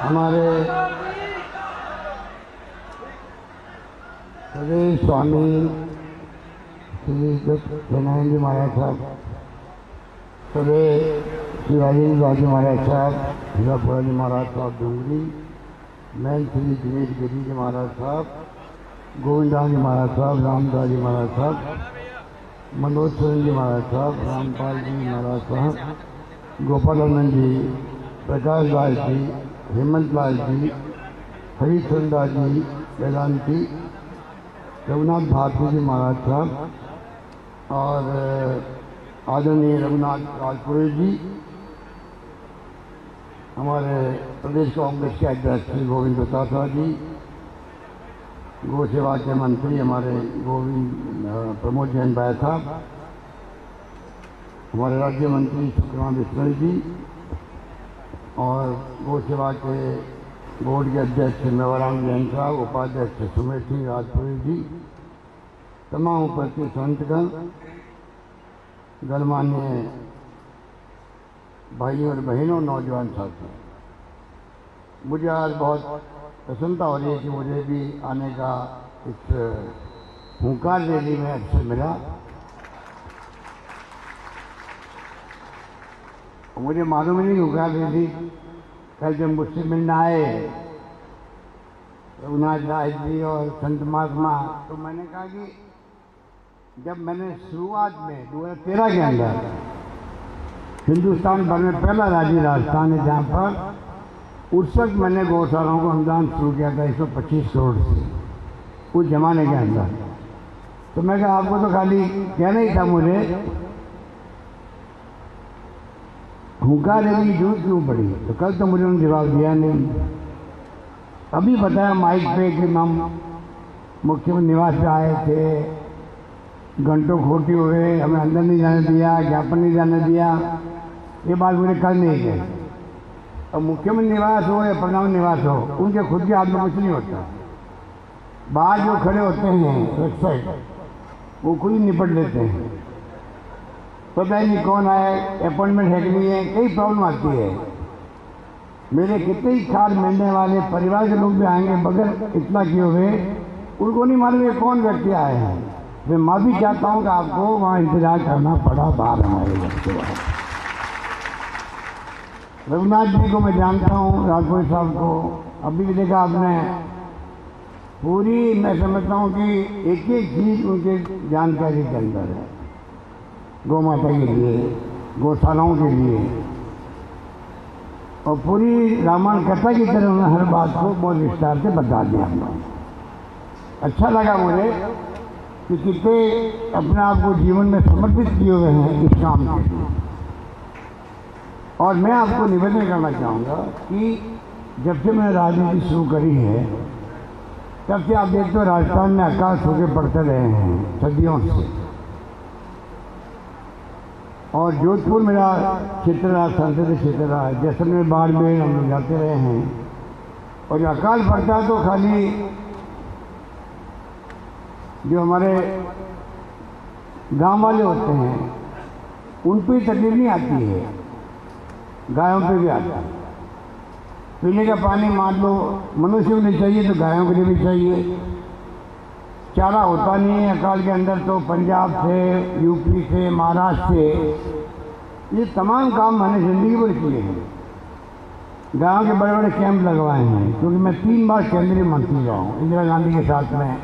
हमारे प्रदेश स्वामी श्री सत्यनारायण जी महाराज साहब, शिवाजी बाजी महाराज साहब, हीरापुरा जी महाराज साहब डूंगरी, मैन श्री दिनेश गिरी जी महाराज साहब, गोविंदा जी महाराज साहब, रामदास जी महाराज साहब, मनोज सोरेन जी महाराज साहब, रामपाल जी महाराज साहब, गोपालानंद जी, प्रकाश लाल जी, हेमंत लाल जी, हरिचंदा जी, वेदांती, रघुनाथ भारती जी महाराज साहब और आदरणीय रघुनाथ राजपुरी जी, हमारे प्रदेश कांग्रेस के अध्यक्ष श्री गोविंद दत्ता जी, गौ सेवा के मंत्री हमारे गोविंद प्रमोद जैन भाई साहब, हमारे राज्य मंत्री सुखराम बिश्नोई जी और गौ सेवा के बोर्ड के अध्यक्ष मेवाराम जैन साहब, उपाध्यक्ष सुमेर सिंह राजपुरी जी, तमाम उपस्थित संतगण, गणमान्य भाइयों और बहनों, नौजवान साथियों, मुझे आज बहुत प्रसन्नता हो रही है कि मुझे भी आने का इस हुंकार रैली में अवसर मिला। मुझे मालूम नहीं हुंकार रैली कल जब मुझसे मिलने आए रघुनाथ राज जी और संत महात्मा, तो मैंने कहा कि जब मैंने शुरुआत में 2013 के अंदर हिंदुस्तान भर में पहला राज्य राजस्थान है जहाँ पर उस वक्त मैंने गौशालाओं को अनुदान शुरू किया था 125 करोड़ से उस जमाने के अंदर, तो मैं कहा आपको तो खाली कहना ही था, मुझे हुंकार रैली की जरूरत क्यों पड़ी। तो कल तो मुझे उन्होंने जवाब दिया नहीं। अभी बताया माइक पे कि हम मुख्यमंत्री निवास पे आए थे, घंटों खोटी हुए, हमें अंदर नहीं जाने दिया, ज्ञापन नहीं जाने दिया, ये बात मुझे कल नहीं कही। और मुख्यमंत्री निवास हो या प्रधान निवास हो, उनके खुद के हाथ में कुछ नहीं होता। बाहर जो खड़े होते हैं वेबसाइट, वो खुद ही निपट लेते हैं, पता ही नहीं कौन आए, अपॉइंटमेंट है कि नहीं है, कई प्रॉब्लम आती है। मेरे कितने ही खाद मिलने वाले परिवार के लोग भी आएंगे बगैर इतना किए हुए, उनको नहीं मालूम ये कौन व्यक्ति आए हैं। मैं माफी चाहता हूँ कि आपको वहाँ इंतजार करना पड़ा बाहर हमारे घर के बाहर। रघुनाथ जी को मैं जानता हूँ, राजपुरी साहब को अभी भी देखा आपने, पूरी मैं समझता हूँ कि एक एक चीज उनके जानकारी के अंदर है, गौ माता के लिए, गौशालाओं के लिए, और पूरी रामायण कथा की तरह उन्होंने हर बात को बहुत विस्तार से बता दिया। अच्छा लगा मुझे कि कितने अपने आप को जीवन में समर्पित किए हुए हैं इस काम के लिए। और मैं आपको निवेदन करना चाहूँगा कि जब से मैंने राजनीति शुरू करी है तब से आप देखते हो राजस्थान में अकाल सूखे पड़ते रहे हैं सदियों से, और जोधपुर मेरा क्षेत्र रहा, संसदीय क्षेत्र रहा, जैसलमेर बाड़मेर हम लोग जाते रहे हैं। और जो अकाल पड़ता है तो खाली जो हमारे गांव वाले होते हैं उन पर तकलीफ नहीं आती है, गायों पे भी आता है। पीने का पानी मान लो मनुष्य को नहीं चाहिए तो गायों के लिए भी चाहिए। चारा होता नहीं है अकाल के अंदर, तो पंजाब से, यूपी से, महाराष्ट्र से, ये तमाम काम मैंने जिंदगी भर किए हैं। गाँव के बड़े बड़े कैंप लगवाए हैं, क्योंकि मैं 3 बार केंद्रीय मंत्री रहा हूँ, इंदिरा गांधी के साथ में,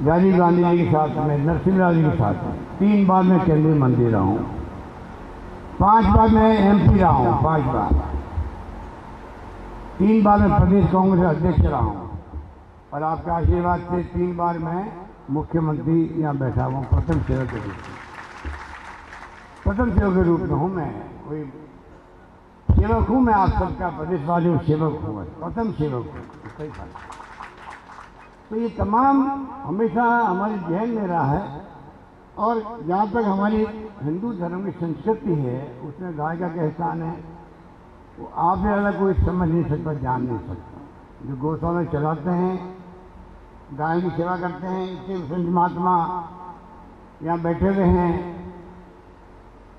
राजीव गांधी जी के साथ में, नरसिम्हा जी के साथ में। 3 बार मैं केंद्रीय मंत्री रहा हूँ, 5 बार मैं MP रहा हूँ, 5 बार, 3 बार मैं प्रदेश कांग्रेस अध्यक्ष रहा हूँ, और आपके आशीर्वाद से 3 बार मैं मुख्यमंत्री यहाँ बैठा हूँ प्रथम सेवक के रूप में। प्रथम सेवक के रूप में हूँ मैं, कोई सेवक हूँ मैं, आप सबका प्रदेशवासी सेवक हूँ, प्रथम सेवक हूँ। सही बात। तो ये तमाम हमेशा हमारे जहन में रहा है, और जहाँ तक हमारी हिंदू धर्म की संस्कृति है उसमें गाय का क्या स्थान है वो आप ज़्यादा कोई समझ नहीं सकता, जान नहीं सकता। जो गौशाला चलाते हैं, गाय की सेवा करते हैं, इसके संत महात्मा यहाँ बैठे हुए हैं,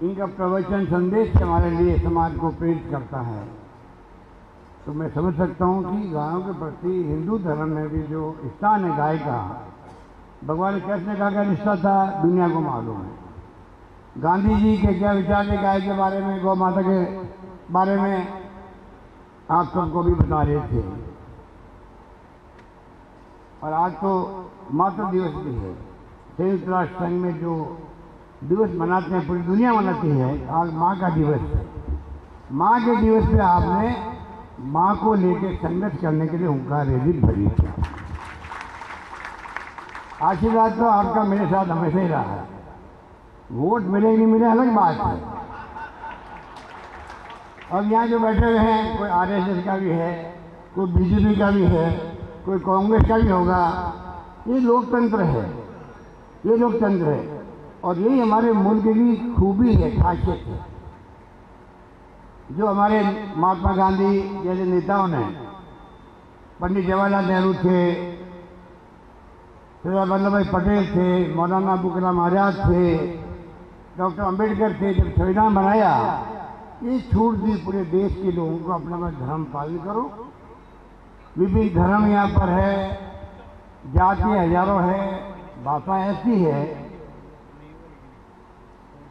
इनका प्रवचन संदेश हमारे लिए समाज को प्रेरित करता है। तो मैं समझ सकता हूँ कि गायों के प्रति हिंदू धर्म में भी जो स्थान है गाय का, भगवान कृष्ण का क्या रिश्ता था दुनिया को मालूम है। गांधी जी के क्या विचार थे गाय के बारे में, गौ माता के बारे में आप सबको भी बता रहे थे। और आज तो मातृ दिवस भी है। संयुक्त राष्ट्र संघ में जो दिवस मनाते हैं, पूरी दुनिया मनाती है, आज माँ का दिवस है। माँ के दिवस पे आपने माँ को लेकर संघर्ष करने के लिए हुंकार रैली भरी थी। आशीर्वाद तो आपका मेरे साथ हमेशा ही रहा है। वोट मिले नहीं मिले अलग बात है। अब यहाँ जो बैठे हुए हैं, कोई आरएसएस का भी है, कोई बीजेपी का भी है, कोई कांग्रेस का भी होगा। ये लोकतंत्र है, ये लोकतंत्र है, और यही हमारे मुल्क की खूबी है, खासियत है। जो हमारे महात्मा गांधी जैसे नेताओं ने, पंडित जवाहरलाल नेहरू थे, सरदार वल्लभ भाई पटेल थे, मौलाना अबुल कलाम आजाद थे, डॉक्टर अंबेडकर थे, जब संविधान बनाया ये छूट दी पूरे देश के लोगों को, अपना धर्म पालन करो। विभिन्न धर्म यहाँ पर है, जाति हजारों है, भाषा ऐसी है,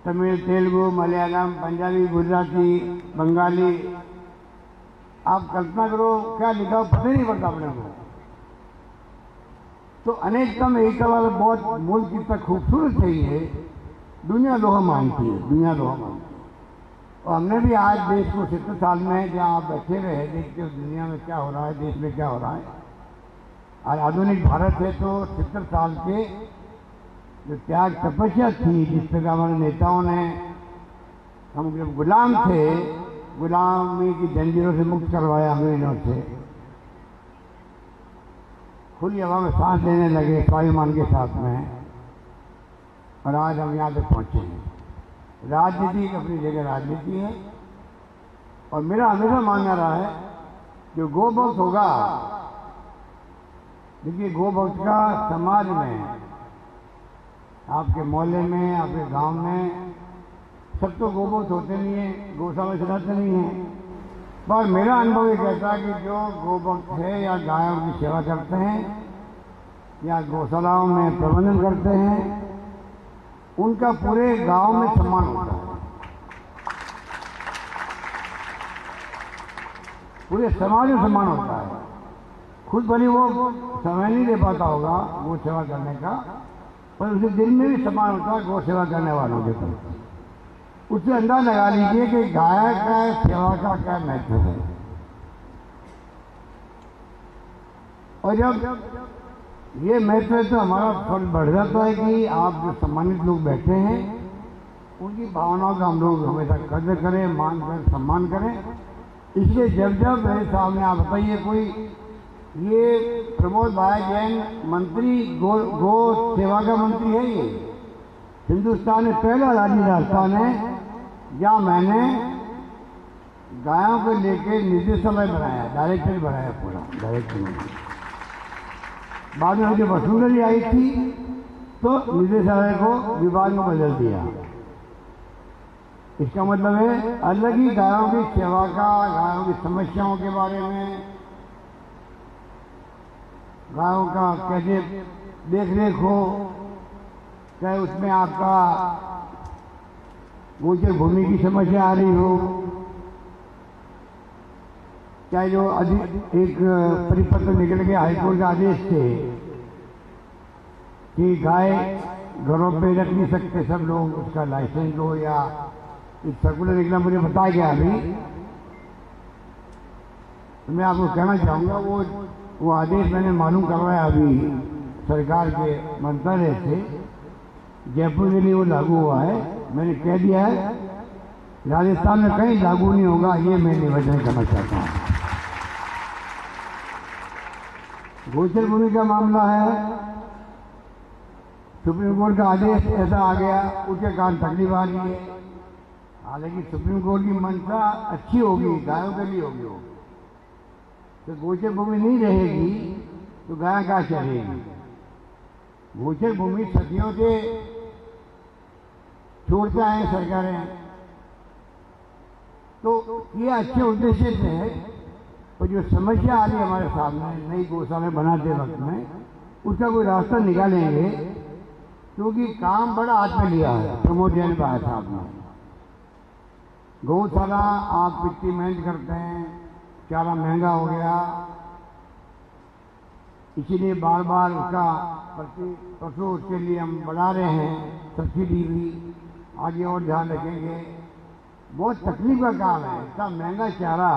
तमिल, तेलुगु, मलयालम, पंजाबी, गुजराती, बंगाली। आप कल्पना करो क्या लिखा हो, पता ही नहीं पड़ता अपने को। तो अनेकता में एकता वाला बहुत मुल्क कितना खूबसूरत है ये, दुनिया लोहा मानती है, दुनिया लोहा मानती है। और हमने भी आज देश को 70 साल में जहाँ आप बैठे रहे, देखते हो दुनिया में क्या हो रहा है, देश में क्या हो रहा है। आज आधुनिक भारत है तो 70 साल के जो त्याग तपस्या थी, जिस तरह हमारे नेताओं ने, हम जब गुलाम थे, गुलामी की जंजीरों से मुक्त करवाया अंग्रेजों से, खुली हवा में सांस लेने लगे स्वाभिमान के साथ में, और आज हम यहाँ तक पहुँचे हैं। राजनीति अपनी जगह राजनीति है, और मेरा हमेशा मानना रहा है जो गोभक्त होगा, देखिए गोभक्त का समाज में, आपके मोहल्ले में, आपके गांव में, सब तो गोभक्त होते नहीं है, गौशाला चलाते नहीं है। पर मेरा अनुभव ये कहता है कि जो गोभक्त है या गायों की सेवा करते हैं या गौशालाओं में प्रबंधन करते हैं, उनका पूरे गांव में सम्मान होता है, पूरे समाज में सम्मान होता है। खुद भले वो समय नहीं दे पाता होगा गौ सेवा करने का, पर उसे दिन में भी सम्मान होता है गौ सेवा करने वालों के प्रति। उससे अंदाज लगा लीजिए कि गाय का सेवा का क्या महत्व है। और जब ये महत्व है तो हमारा फल बढ़ जाता है कि आप जो सम्मानित लोग बैठे हैं उनकी भावनाओं का हम लोग हमेशा कदर करें, मान कर सम्मान करें। इसलिए जब जब मेरे सामने आप बताइए कोई, ये प्रमोद भाई जैन मंत्री गो सेवा का मंत्री है, ये हिंदुस्तान में पहला राज्य राजस्थान है जहाँ मैंने गायों को लेकर निदेशालय बनाया, डायरेक्टर बनाया, पूरा डायरेक्टर। बाद में जो वसुंधरा आई थी तो निदेशालय को विभाग में बदल दिया। इसका मतलब है अलग ही गायों की सेवा का, गायों की समस्याओं के बारे में, गायों का कैसे देख रेख हो, चाहे उसमें आपका गोचर भूमि की समस्या आ रही हो, चाहे जो एक परिपत्र निकल के हाईकोर्ट का आदेश थे कि गाय घरों पे रख नहीं सकते सब लोग, उसका लाइसेंस हो, या एक सर्कुलर निकला मुझे बताया गया अभी, तो मैं आपको कहना चाहूँगा वो आदेश मैंने मालूम करवाया अभी सरकार के मंत्रालय से, जयपुर के लिए वो लागू हुआ है। मैंने कह दिया है राजस्थान में कहीं लागू नहीं होगा, ये मैं निवेदन करना चाहता हूँ। गोचर भूमि का मामला है, सुप्रीम कोर्ट का आदेश ऐसा आ गया, उसके कारण तकलीफ आ रही है। हालांकि सुप्रीम कोर्ट की मंशा अच्छी होगी, गायों के लिए होगी, तो गोचर भूमि नहीं रहेगी तो गाय कहाँ चलेगी। गोचर भूमि सदियों से छोड़ते आए सरकारें, तो ये अच्छे उद्देश्य से है तो जो समस्या आ रही है हमारे सामने नई गौशाला बनाते वक्त में, उसका कोई रास्ता निकालेंगे, क्योंकि काम बड़ा हाथ में लिया है प्रमोद जैन भाई साहब ने। गौशाला आप इतनी मेहनत करते हैं, चारा महंगा हो गया, इसीलिए बार बार उसका पशु उसके लिए हम बढ़ा रहे हैं, सब्सिडी भी आगे और ध्यान रखेंगे। बहुत तकलीफ का काम है, इतना महंगा चारा।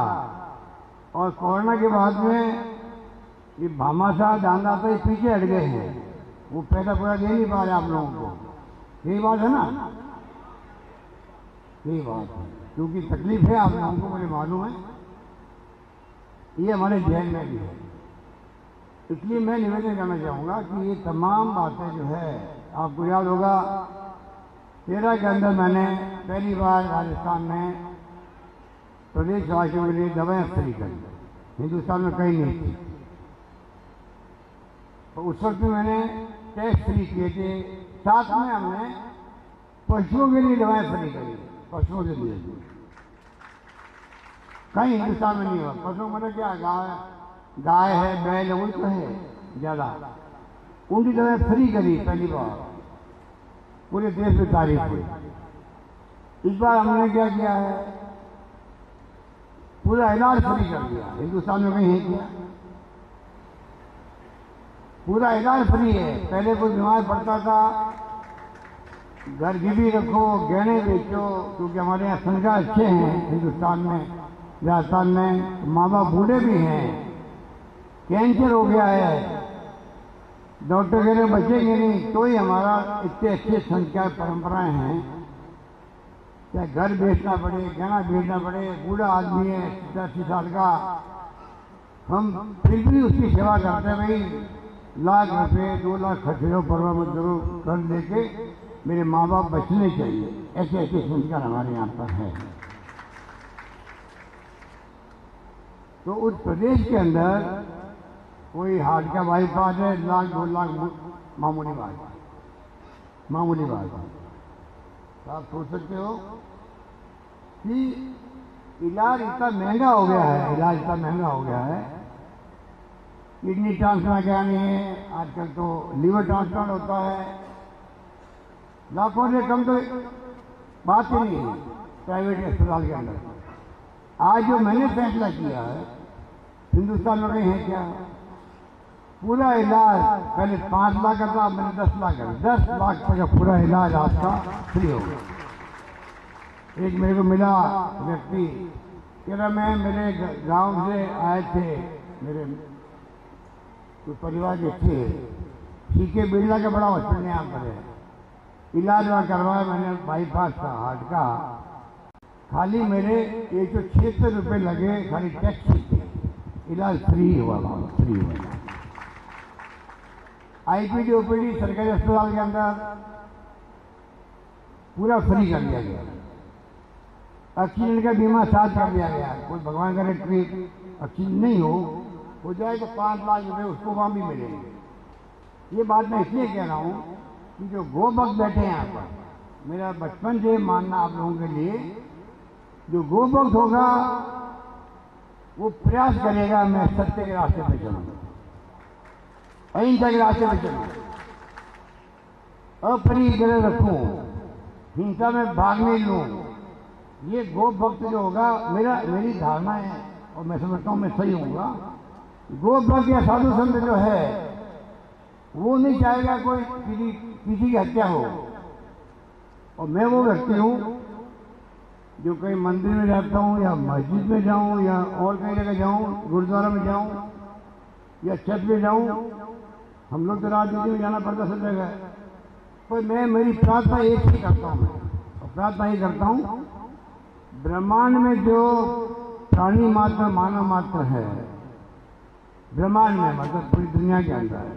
और कोरोना के बाद में ये भामाशाह दानदाता पीछे हट गए हैं, वो पैसा पूरा दे नहीं पा रहे आप लोगों को। यही बात है ना, यही बात है, क्योंकि तकलीफ है आप लोगों को, मुझे मालूम है, ये हमारे जहन में भी है। इसलिए मैं निवेदन करना चाहूँगा कि ये तमाम बातें जो है, आपको याद होगा 13 के अंदर मैंने पहली बार राजस्थान में प्रदेशवासियों के लिए दवाएं फ्री करी, हिंदुस्तान में कहीं नहीं थी। तो उस वक्त में मैंने टेस्ट फ्री किए थे, साथ में हमने पशुओं के लिए दवाएं फ्री करी, पशुओं के लिए कहीं हिंदुस्तान में नहीं हुआ। पशु मतलब क्या, गाय है, बैल है, उनको है ज्यादा, उनकी दवाएं फ्री करी पहली बार, पूरे देश में तारीफ हुई। इस बार हमने क्या किया है, पूरा इलाज फ्री कर दिया, हिंदुस्तान में कहीं है किया, पूरा इलाज फ्री है। पहले कोई बीमार पड़ता था, घर गिरवी रखो, गहने बेचो, क्योंकि हमारे यहाँ संस्कार अच्छे हैं हिंदुस्तान में, राजस्थान में माँ बाप बूढ़े भी हैं, कैंसर हो गया है, डॉक्टर कह रहे बचेंगे नहीं, तो ही हमारा इतने अच्छे संस्कार परंपराएं हैं। चाहे घर बेचना पड़े, गहना बेचना पड़े, बूढ़ा आदमी है 80 साल का, हम फिर भी उसकी सेवा करते हैं। भाई लाख रुपये 2 लाख खर्च करो, परवाह मत करो, कर देके मेरे माँ बाप बचने चाहिए, ऐसे ऐसे संस्कार हमारे यहाँ पर है। तो उस प्रदेश के अंदर कोई हार्ट का बाईपास है, 1 लाख 2 लाख मामूली बात, मामूली बात। तो आप सोच सकते हो कि इलाज इतना महंगा हो गया है, इलाज इतना महंगा हो गया है। किडनी ट्रांसप्लांट क्या नहीं है, आजकल तो लीवर ट्रांसप्लांट होता है, लाखों से कम तो बात ही नहीं है प्राइवेट अस्पताल के अंदर। आज जो मैंने फैसला किया है, हिंदुस्तान में कहीं है क्या, पूरा इलाज पहले 5 लाख का था, मैंने 10 लाख का, 10 लाख तक का पूरा इलाज आपका फ्री हो गया। एक मेरे को मिला व्यक्ति, कह रहा मैं मेरे गांव से आए थे, मेरे तो परिवार के थे, सीके बिरला का बड़ा हॉस्पिटल यहाँ पर है, इलाज वहाँ करवाया मैंने, बाईपास का हार्ट का, खाली मेरे 176 रुपये लगे, खाली टैक्स के, इलाज फ्री हुआ, फ्री हुआ। आईपीडी ओपीडी सरकारी अस्पताल के अंदर पूरा फ्री कर दिया गया। एक्सीडेंट का बीमा साथ कर दिया गया, कोई भगवान करे कोई एक्सीडेंट नहीं हो जाए तो 5 लाख रुपए उसको वहां भी मिलेंगे। ये बात मैं इसलिए कह रहा हूँ कि जो गो भक्त बैठे हैं यहाँ पर, मेरा बचपन से मानना आप लोगों के लिए, जो गो भक्त होगा वो प्रयास करेगा मैं सत्य के रास्ते पर चलूंगा, अहिंसा के रास्ते पर चलूं, अपरिग्रह रखूं, हिंसा में भाग नहीं लूं। ये गो भक्त जो होगा, मेरी धारणा है और मैं समझता हूं मैं सही होऊंगा, गो भक्त या साधु संत जो है वो नहीं चाहेगा कोई किसी की हत्या हो। और मैं वो व्यक्ति हूं जो कहीं मंदिर में जाता हूं या मस्जिद में जाऊं या और कहीं जगह जाऊं, गुरुद्वारा में जाऊं या छत में जाऊं, हम लोग तो राजनीति में जाना पड़ता सब जगह, पर मैं मेरी प्रार्थना एक ही करता हूं, और प्रार्थना ही करता हूं, ब्रह्मांड में जो प्राणी मात्र मानव मात्र है, ब्रह्मांड में मतलब पूरी दुनिया के अंदर,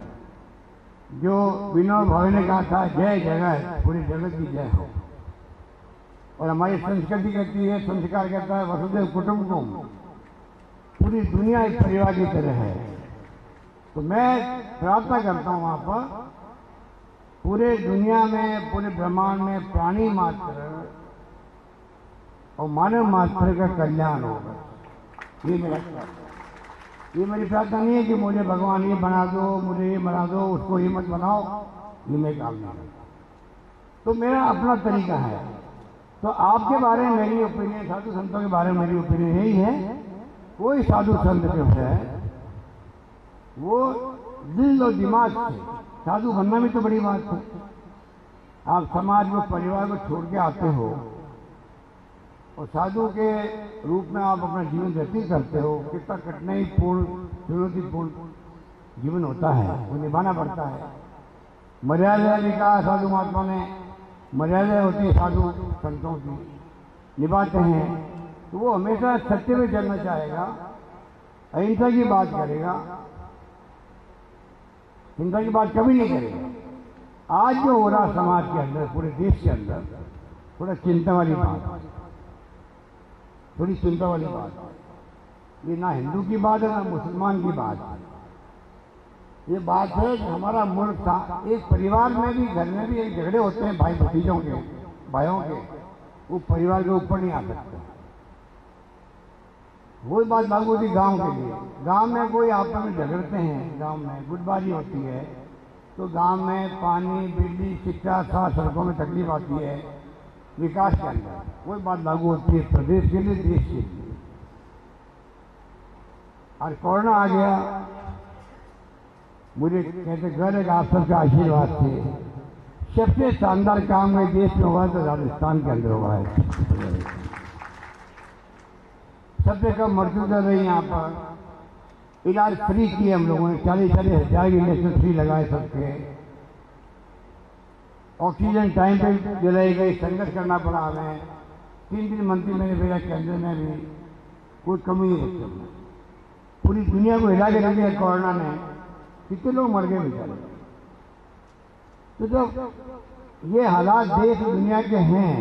जो विनोद भावे ने कहा था जय जगत, पूरी जगत की जय हो। और हमारी संस्कृति कहती है, संस्कार कहता है वसुधैव कुटुंबकम, पूरी दुनिया एक परिवार की तरह है। तो मैं प्रार्थना करता हूं वहां पर पूरे दुनिया में, पूरे ब्रह्मांड में प्राणी मात्र और मानव मात्र का कल्याण होगा, ये मेरा प्रार्थना। ये मेरी प्रार्थना नहीं है कि मुझे भगवान ये बना दो, मुझे ये बना दो, उसको ये मत बनाओ, ये मैं काम नहीं करता। तो मेरा अपना तरीका है। तो आपके बारे में मेरी ओपिनियन, साधु संतों के बारे में मेरी ओपिनियन यही है, कोई साधु संत जो है वो दिल और दिमाग से, साधु बनना भी तो बड़ी बात है। आप समाज को, परिवार को छोड़ के आते हो और साधु के रूप में आप अपना जीवन व्यतीत करते हो, कितना कठिनाईपूर्ण, चुनौतीपूर्ण जीवन होता है, वो निभाना पड़ता है। मर्यादा लिखा साधु महात्मा ने, मर्यादा होती है साधु संतों की, निभाते हैं। तो वो हमेशा सत्य में चलना चाहेगा, अहिंसा की बात करेगा, हिंसा की बात कभी नहीं करेगा। आज जो हो रहा समाज के अंदर, पूरे देश के अंदर, थोड़ा चिंता वाली बात, थोड़ी चिंता वाली बात, ये ना हिंदू की बात है ना मुसलमान की बात है। ये बात है कि हमारा मुल्क था, एक परिवार में भी, घर में भी एक झगड़े होते हैं भाई भतीजों के, भाइयों के, वो परिवार के ऊपर नहीं आ सकते। वही बात लागू होती गांव के लिए। गांव में कोई आपस में झगड़ते हैं, गांव में गुटबाजी होती है, तो गांव में पानी, बिजली, शिक्षा, सड़कों में तकलीफ आती है विकास के अंदर। वही बात लागू होती है प्रदेश के लिए, देश के लिए। और कोरोना आ गया, मुझे कहते घर एक आप सबका आशीर्वाद से सबसे शानदार काम में देश में हुआ तो राजस्थान के अंदर हुआ है। सबसे कम मृत्यु दर रही यहाँ पर, इलाज फ्री किए हम लोगों ने, 40-40 हज़ार की इंजेक्शन फ्री लगाए सबके, ऑक्सीजन टाइम पे दिलाई गई, संघर्ष करना पड़ा हमें। 3 मंत्री मैंने भेजा केंद्र में भी, कोई कमी नहीं रखी। पूरी दुनिया को हिला के रख दिया कोरोना ने, कितने लोग मर गए बेचारे। तो जब ये हालात देश दुनिया के हैं,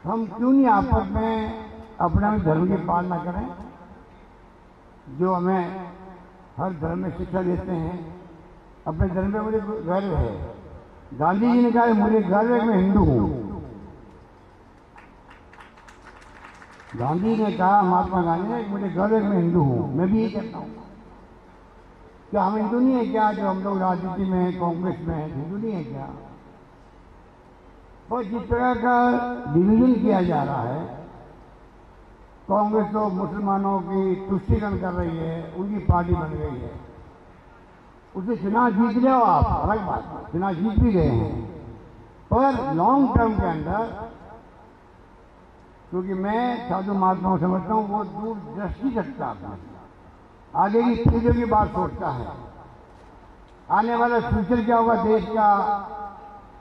हम क्यों नहीं आपस में अपना धर्म की पालना करें, जो हमें हर धर्म में शिक्षा देते हैं। अपने धर्म पे मुझे गर्व है। गांधी जी ने कहा मुझे गर्व है मैं हिंदू हूं। गांधी ने कहा, महात्मा गांधी ने, मुझे गर्व है मैं हिंदू हूं। मैं भी ये कहता हूं। क्या हम हिंदू नहीं है क्या? जो हम लोग राजनीति में हैं, कांग्रेस में हैं, हिंदू नहीं है क्या? और जिस तरह का डिवीजन किया जा रहा है, कांग्रेस तो मुसलमानों की तुष्टीकरण कर रही है, उनकी पार्टी बन गई है। उसे चुनाव जीत जाओ आप, अलग बात, चुनाव जीत भी गए हैं, पर लॉन्ग टर्म के अंदर, क्योंकि मैं साधु महात्माओं समझता हूँ वो दूरदृष्टि रखता है, आगे की पीढ़ियों की बात सोचता है। आने वाला फ्यूचर क्या होगा देश का,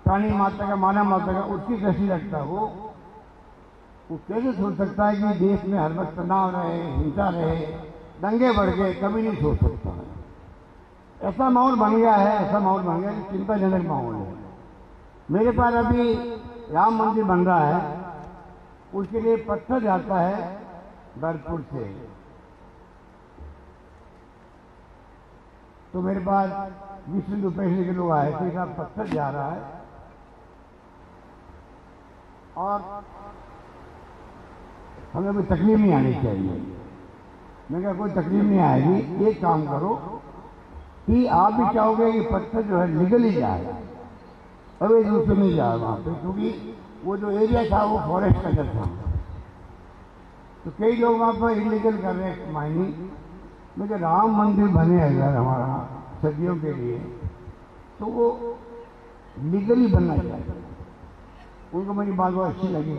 प्राणी माता का, मानव माता का, उसकी दृष्टि रखता है। वो कैसे सोच सकता है कि देश में हर वक्त तनाव रहे, हिंसा रहे, दंगे बढ़ गए? कभी नहीं सोच सकता है। ऐसा माहौल बन गया है, ऐसा माहौल बन गया कि चिंताजनक माहौल है। मेरे पास अभी राम मंदिर बन रहा है, उसके लिए पत्थर जाता है बरपुर से, तो मेरे पास 20 रुपये के लोग आए, तो इसका पत्थर जा रहा है और हमें कोई तकलीफ नहीं आनी चाहिए। मैं कहा कोई तकलीफ नहीं आएगी, एक काम करो कि आप भी चाहोगे कि पत्थर जो है लीगल ही जाए, अवैध रूप से नहीं जाए वहाँ पे, क्योंकि वो जो एरिया था वो फॉरेस्ट का अंदर था। तो कई लोग वहाँ पर इलीगल कर रहे हैं माइनिंग। मुझे राम मंदिर बने अगर हमारा सदियों के लिए, तो वो लीगली बनना चाहिए। उनको मेरी बात बहुत अच्छी लगी।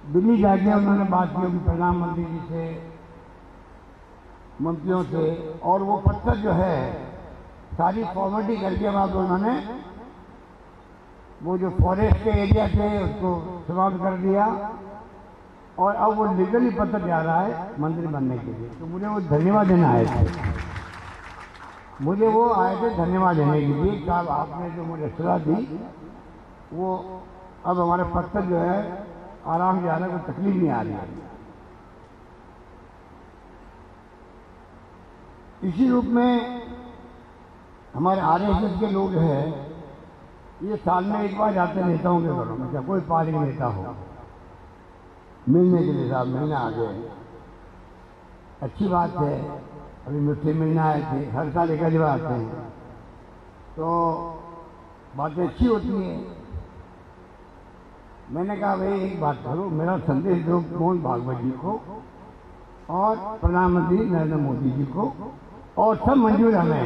दिल्ली जाके उन्होंने बात की होगी प्रधानमंत्री जी से, मंत्रियों से, और वो पत्थर जो है सारी फॉर्मेलिटी करके बाद उन्होंने वो जो फॉरेस्ट के एरिया थे उसको समाप्त कर दिया, और अब वो लीगली पत्थर जा रहा है मंदिर बनने के लिए। तो मुझे वो धन्यवाद देना आए थे, मुझे वो आए थे धन्यवाद देने के लिए कि आपने जो मुझे सलाह दी, वो अब हमारे पत्थर जो है आराम से आ रहा है, कोई तकलीफ नहीं आ रही है। इसी रूप में हमारे आरएसएस के लोग हैं, ये साल में एक बार जाते नेताओं के घरों में, क्या कोई पार्टी नेता हो, मिलने के लिए। साहब मिलने आ गए, अच्छी बात है। अभी मुस्लिम मिलने आए थे, हर साल एक आधी बार आते हैं, तो बातें अच्छी होती हैं। मैंने कहा भाई एक बात करो, मेरा संदेश दो मोहन भागवत जी को और प्रधानमंत्री नरेंद्र मोदी जी को, और सब मंजूर हमें।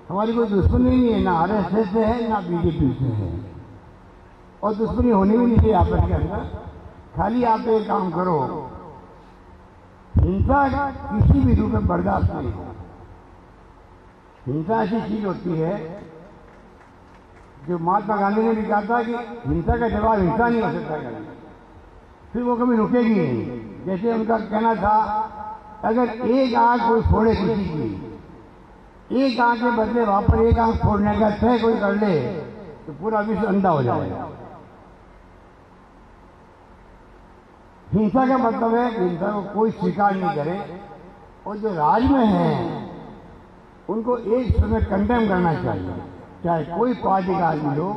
हमारी कोई दुश्मनी नहीं है, ना RSS से है ना BJP से है, और दुश्मनी होनी भी नहीं चाहिए आपस के अंदर। खाली आप एक काम करो, हिंसा किसी भी रूप में बर्दाश्त नहीं हो। हिंसा ऐसी चीज होती है जो महात्मा गांधी ने भी कहा था कि हिंसा का जवाब हिंसा नहीं हो सकता कभी, फिर वो कभी रुकेगी नहीं। जैसे उनका कहना था, अगर एक आंख कोई फोड़े किसी की, एक आंख के बदले वहां पर एक आंख फोड़ने का तय कोई कर ले तो पूरा विश्व अंधा हो जाएगा। हिंसा का मतलब है कि हिंसा को कोई स्वीकार नहीं करे, और जो राज में है उनको एक समय कंडेम करना चाहिए, चाहे कोई पार्टी का आदमी हो,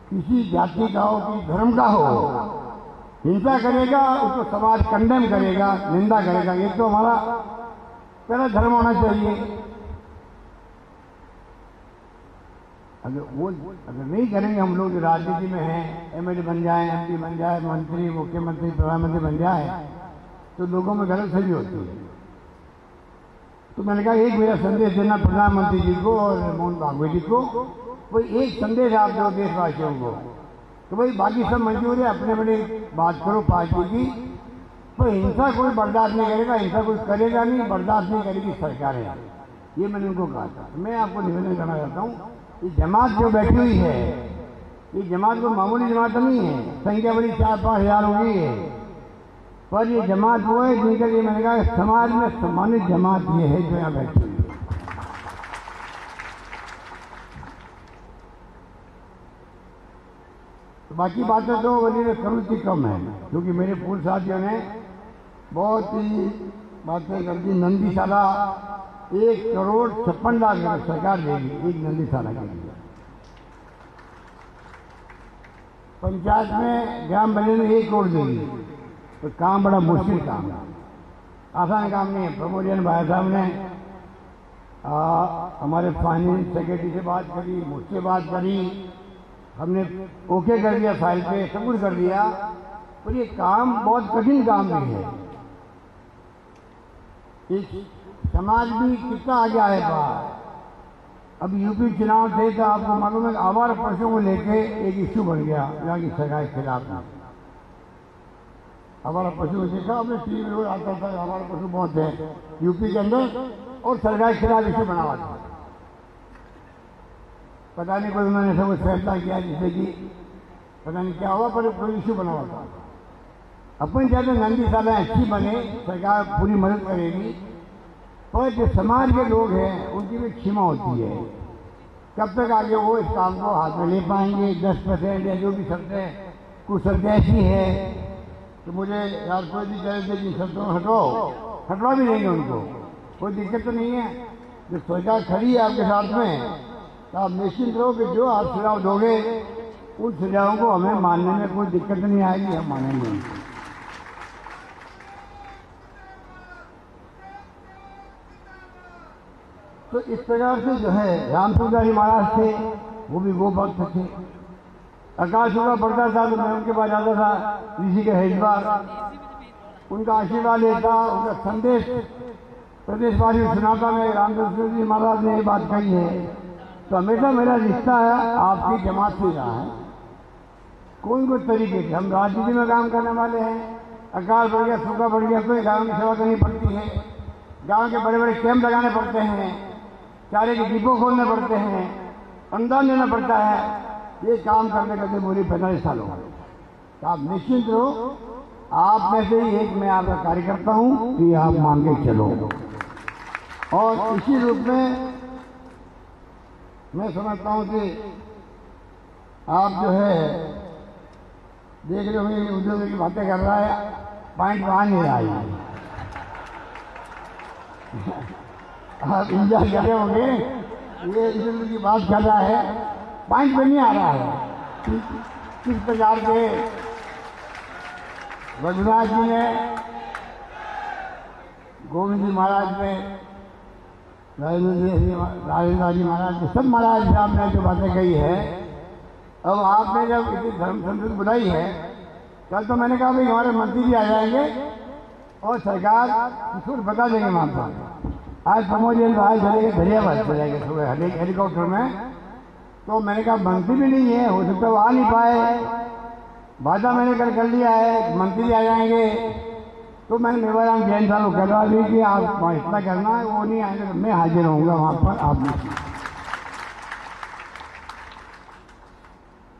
किसी जाति का हो, किसी धर्म का हो। हिंसा करेगा उसको समाज कंडेम करेगा, निंदा करेगा। ये तो हमारा पहला धर्म होना चाहिए। अगर नहीं करेंगे हम लोग जो राजनीति में हैं, MLA बन जाए, MP बन जाए, मंत्री, मुख्यमंत्री, प्रधानमंत्री बन जाए, तो लोगों में गलतफहमी होती है। तो मैंने कहा एक मेरा संदेश देना प्रधानमंत्री जी को और मोहन भागवत जी को, कोई एक संदेश आप दो देशवासियों को। तो भाई बाकी सब मंजूर है, अपने अपने बात करो पार्टी की, पर हिंसा कोई बर्दाश्त नहीं करेगा, हिंसा कोई करेगा नहीं, बर्दाश्त नहीं करेगी सरकारें। ये मैंने उनको कहा था। मैं आपको निवेदन करना चाहता हूँ, ये जमात जो बैठी हुई है, ये जमात कोई मामूली जमात नहीं है, संख्या बड़ी 4-5 हज़ार हो गई है, पर ये जमात वो है जिनके लिए मैंने कहा समाज में सम्मानित जमात ये है जो यहाँ बैठी हुई है। तो बाकी बातें तो वही करुति कम है, क्योंकि मेरे पूर्व साथियों ने बहुत ही बातें कर दी। नंदीशाला 1,56,00,000 सरकार देगी एक नंदीशाला के लिए। पंचायत में ग्राम बने में 1 करोड़ देगी, तो काम बड़ा मुश्किल काम है, आसान काम नहीं है। प्रमोद भाई साहब ने हमारे फाइनेंस सेक्रेटरी से बात करी, मुझसे बात करी, हमने ओके कर दिया, फाइल पे सब कुछ कर दिया, पर ये काम बहुत कठिन काम भी है। इस समाज भी कितना आगे आएगा। अब यूपी चुनाव थे तो आपको मालूम है आवारा पशुओं को लेके एक इश्यू बन गया यहाँ की सरकार के खिलाफ में। आवारा पशु देखा आपने, टीवी में आता था, आवारा पशु बहुत है यूपी के अंदर, और सरकार के खिलाफ इश्यू बना हुआ था। पता नहीं कोई उन्होंने सब फैसला किया जिससे कि पता नहीं क्या हुआ, पर कोई इश्यू बना हुआ था। अपन चाहते नंदीशाला अच्छी बने, सरकार पूरी मदद करेगी, और जो समाज के लोग हैं उनकी भी क्षमा होती है। कब तक आगे वो इस काम को हाथ में ले पाएंगे? 10% या जो भी शर्त है, कुछ शर्तें ऐसी है तो मुझे यार कोई भी कहे थे कि शर्तों हटवा भी देंगे उनको, कोई दिक्कत तो नहीं है। जो सरकार खड़ी है आपके साथ में, तो आप निश्चिंत रहो कि जो आप सुझाव दोगे उन सुझावों को हमें मानने में कोई दिक्कत नहीं आएगी, हम मानेंगे। तो इस प्रकार से जो है रामसूरदास महाराज थे, वो भी वो भक्त थे। आकाश हुआ पड़ता था तो मैं उनके पास जाता था ऋषि के हरिद्वार, उनका आशीर्वाद लेता, उनका संदेश प्रदेशवासी को सुनाता। मैं रामकृष्ण जी महाराज ने ये बात कही है, तो हमेशा मेरा रिश्ता है आपकी जमात से रहा है। कोई कोई तरीके से हम राजनीति में काम करने वाले हैं, अकाल बढ़ गया, सूखा बढ़ गया, कोई गाँव की सेवा करनी पड़ती है, गाँव के बड़े बड़े कैंप लगाने पड़ते हैं, चारे के डिपो खोलने पड़ते हैं, अनुदान देना पड़ता है। ये काम करने करते पूरी 45 साल हो गए। तो आप निश्चिंत रहो, आप में से ही एक मैं आपका कार्यकर्ता हूँ कि आप मान के चलो। और इसी रूप में मैं समझता हूँ कि आप जो है देख रहे होंगे उद्योग की बातें कर रहा है, पॉइंट वहां नहीं रहा है। आप इंतजार कर रहे होंगे, ये इस की बात कर रहा है, पॉइंट पे नहीं आ रहा है। किस प्रकार के रघुनाथ जी ने गोविंद जी महाराज में, राजेंद्र जी महाराज के, सब महाराज साहब ने जो बातें कही है। अब आपने जब इतनी धर्म संस्कृति बुलाई है, कल तो मैंने कहा भाई हमारे मंत्री जी आ जाएंगे और सरकार कुछ बता देंगे वहाँ पर। आज प्रमोद जी बाहर चले गए, धरियाबाद चले गए सुबह हेलीकॉप्टर में। तो मैंने कहा मंत्री भी नहीं है, हो सकता वो आ नहीं पाए। वादा मैंने कल कर लिया है, मंत्री आ जाएंगे। तो मैंने मेवाराम जैन साहब को कहा दी कि आप इतना करना है, वो नहीं आएंगे तो मैं हाजिर रहूँगा वहाँ पर। आप नहीं।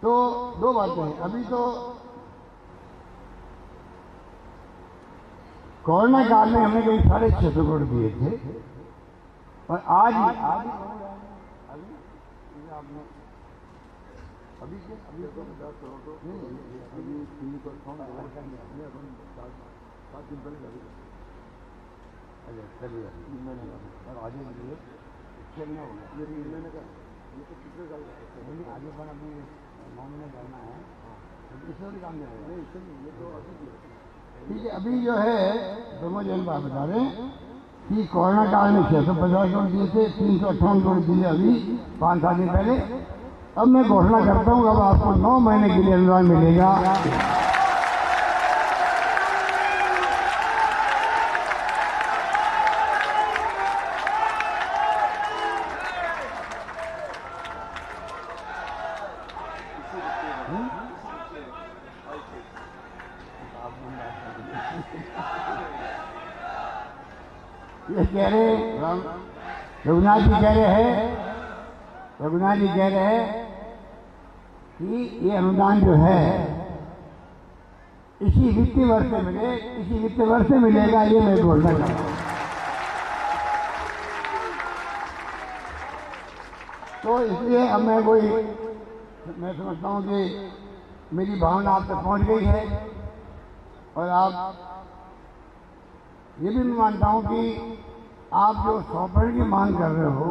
तो दो बातें, अभी तो कोरोना काल में हमने कहीं 650 करोड़ दिए थे और आज ठीक है। अभी जो है प्रमोद जैन बात बता रहे हैं कि कोरोना काल में 650 करोड़ दिए थे, 358 करोड़ दिए अभी 5-7 दिन पहले। अब मैं घोषणा करता हूँ, अब आपको 9 महीने के लिए अनुदान मिलेगा। ये कह रहे रघुनाथ जी कह रहे हैं कि ये अनुदान जो है इसी वित्तीय वर्ष से मिलेगा, ये मैं घोषणा कर रहा हूं। तो इसलिए अब मैं समझता हूं कि मेरी भावना आप तक पहुंच गई है और आप ये भी मैं मानता हूं कि आप जो 100% की मांग कर रहे हो,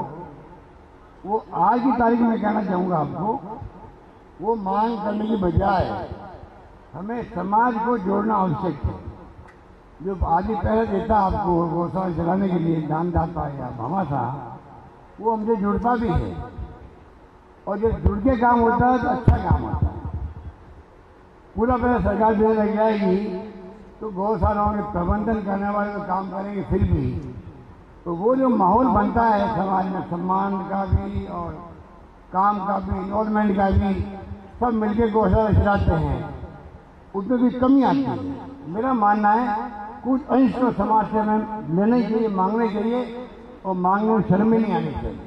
वो आज की तारीख में कहना चाहूँगा आपको, वो मांग करने की बजाय हमें समाज को जोड़ना आवश्यक है। जो आदि पहले देता आपको गौशाला चलाने के लिए दान दाता या भामाशाह, वो हमसे जुड़ता भी है और जब जुड़ के काम होता है तो अच्छा काम होता है। पूरा पैसा सरकार देने लग जाएगी तो गौशालाओं के प्रबंधन करने वाले तो काम करेंगे फिर भी, तो वो जो माहौल बनता है समाज में, सम्मान का भी और काम का भी, इन्वॉल्वमेंट का भी, सब मिलकर गौशाला चलाते हैं, उसमें भी कमी आती है। मेरा मानना है कुछ अंश तो समाज से हमें लेना ही चाहिए, मांगना चाहिए और मांगने में शर्म ही नहीं आनी चाहिए।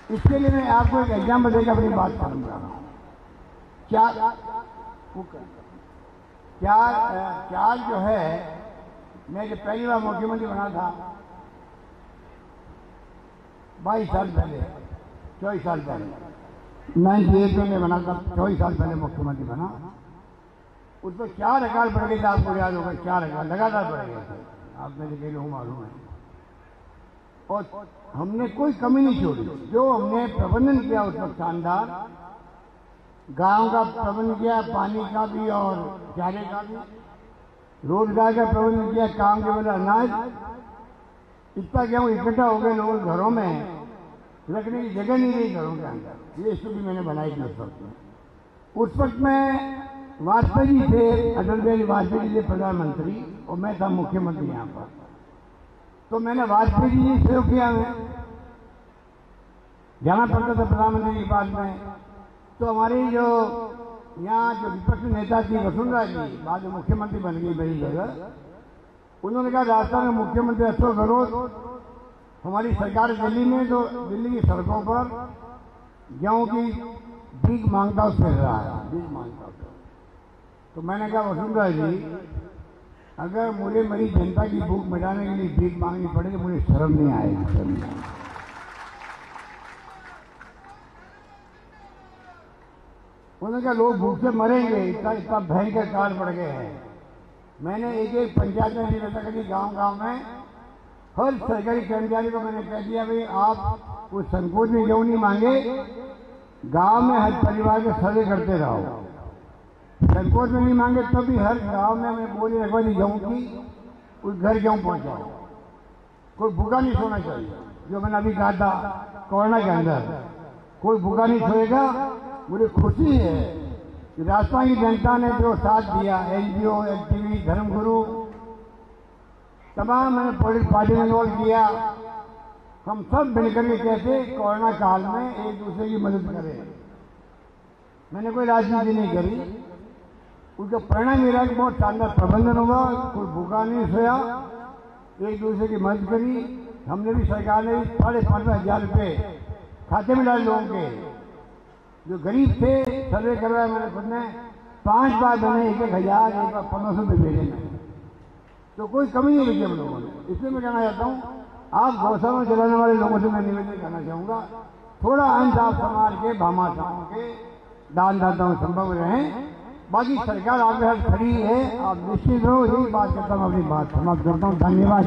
इसके लिए मैं आपको एक एग्जाम्पल देकर अपनी बात करना चाह रहा हूँ। क्या जो है, मैं जब पहली बार मुख्यमंत्री बना था 22 साल पहले, 24 साल पहले, 98 में बना था, 24 साल पहले मुख्यमंत्री बना। उस पर 4 रिकॉर्ड बढ़ गए थे, आपको याद होगा, 4 रिकॉर्ड लगातार बढ़ गए थे, आप मेरे कई लोग मालूम है। और हमने कोई कमी नहीं छोड़ी। जो हमने प्रबंधन किया उस वक्त शानदार, गांव का प्रबंध किया, पानी का भी और चारे का भी, रोजगार का प्रबंध किया, काम के बदले अनाज, इतना गेहूँ इकट्ठा हो गए लोगों के घरों में, रखने की जगह नहीं रही घरों के अंदर। ये स्थिति मैंने बनाई थी उस वक्त में। उस वक्त में वाजपेयी जी थे, अटल बिहारी वाजपेयी जी थे प्रधानमंत्री और मैं था मुख्यमंत्री यहाँ पर। तो मैंने वाजपेयी जी से सहयोग किया, मैं जाना पड़ता था प्रधानमंत्री के पास में। तो हमारी जो यहाँ जो विपक्ष नेता थी वसुंधरा जी, बाद में मुख्यमंत्री बन गई मेरी जगह, उन्होंने कहा राजस्थान में मुख्यमंत्री अशोक गहलोत हमारी सरकार दिल्ली में, तो दिल्ली की सड़कों पर गेहूं की भीख मांगता हुआ फिर रहा है, भीख मांगता हुआ। तो मैंने कहा वसुंधरा जी, अगर मुझे मेरी जनता की भूख मिटाने के लिए भीख मांगनी पड़ेगी, मुझे शर्म नहीं आएगी, शर्म नहीं आएगी। उन्होंने कहा लोग भूख से मरेंगे, इतना भयंकर काल पड़ गए हैं। मैंने एक पंचायत में निवेदन कर दी, गांव में हर सरकारी कर्मचारी को मैंने कह दिया भाई आप कुछ संकोच में गेहूं नहीं मांगे, गांव में हर परिवार के सर्वे करते रहो। संकोच में नहीं मांगे तो भी हर गांव में मैं बोली रखवा दी गेहूं की, उस घर क्यों पहुंचाओ। कोई भूखा नहीं सोना चाहिए, जो मैंने अभी कहा था कोरोना के अंदर कोई भूखा नहीं सोएगा। मुझे खुशी है कि राजस्थान की जनता ने जो साथ दिया, एनजीओ, एक्टिविस्ट, धर्मगुरु, तमाम मैंने पॉलिटिकल पार्टी में इन्वॉल्व किया। हम सब मिलकर के कैसे कोरोना काल में एक दूसरे की मदद करें। मैंने कोई राजनीति नहीं करी, उसका परिणाम मेरा कि बहुत शानदार प्रबंधन हुआ। कोई भूखा नहीं सोया, एक दूसरे की मदद करी। हमने भी, सरकार ने भी 15,500 रुपये खाते में डाले लोगों के जो गरीब थे। सर्वे करवाया मैंने खुद ने, 5 बार मैंने 1,000, एक बार 1,500 रुपये भेजे मैंने, तो कोई कमी नहीं रखी हम लोगों ने। इसलिए मैं कहना चाहता हूँ, आप गौशाला चलाने वाले लोगों से मैं निवेदन करना चाहूँगा, थोड़ा अंश आप समाज के भामाशाहों के दानदाताओं संभव रहें। बाकी सरकार आपके साथ खड़ी है, आप निश्चित रहो। यही बात करता हूँ, अपनी बात समाप्त करता हूँ। धन्यवाद।